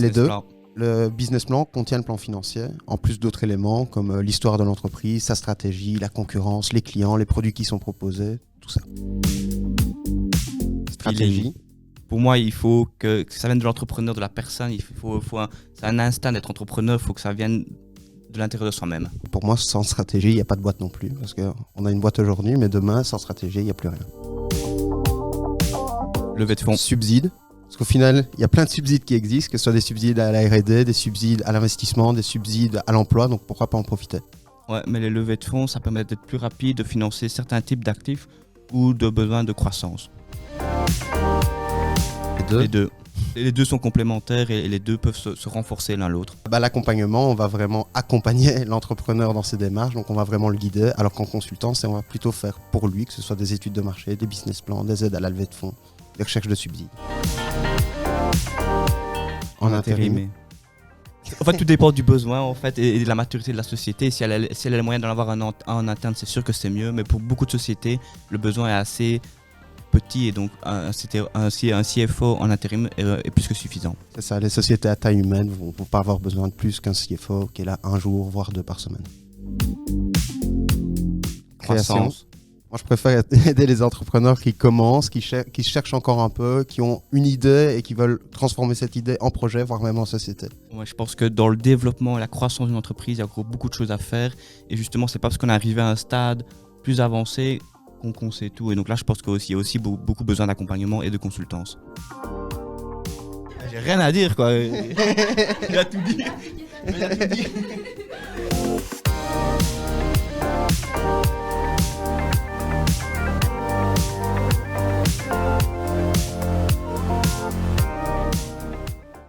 Les deux. Le business plan contient le plan financier, en plus d'autres éléments comme l'histoire de l'entreprise, sa stratégie, la concurrence, les clients, les produits qui sont proposés, tout ça. Stratégie. Pour moi, il faut que ça vienne de l'entrepreneur, de la personne. C'est un instinct d'être entrepreneur, il faut que ça vienne de l'intérieur de soi-même. Pour moi, sans stratégie, il n'y a pas de boîte non plus. Parce qu'on a une boîte aujourd'hui, mais demain, sans stratégie, il n'y a plus rien. Levée de fonds. Subsides. Parce qu'au final, il y a plein de subsides qui existent, que ce soit des subsides à la R&D, des subsides à l'investissement, des subsides à l'emploi, donc pourquoi pas en profiter? Ouais, mais les levées de fonds, ça permet d'être plus rapide, de financer certains types d'actifs ou de besoins de croissance. Les deux. Les deux sont complémentaires et les deux peuvent se renforcer l'un l'autre. L'accompagnement, on va vraiment accompagner l'entrepreneur dans ses démarches, donc on va vraiment le guider, alors qu'en consultant, on va plutôt faire pour lui, que ce soit des études de marché, des business plans, des aides à la levée de fonds, des recherches de subsides. En intérim. En fait, tout dépend du besoin en fait, et de la maturité de la société. Si elle a les moyens d'en avoir un en interne, c'est sûr que c'est mieux, mais pour beaucoup de sociétés, le besoin est assez petit et donc un CFO en intérim est plus que suffisant. C'est ça, les sociétés à taille humaine vont pas avoir besoin de plus qu'un CFO qui est là un jour, voire 2 par semaine. Croissance. Moi, je préfère aider les entrepreneurs qui commencent, qui cherchent encore un peu, qui ont une idée et qui veulent transformer cette idée en projet, voire même en société. Ouais, je pense que dans le développement et la croissance d'une entreprise, il y a encore beaucoup de choses à faire. Et justement, c'est pas parce qu'on est arrivé à un stade plus avancé qu'on sait tout. Et donc là, je pense qu'il y a aussi beaucoup besoin d'accompagnement et de consultance. J'ai rien à dire, quoi. Il a tout dit.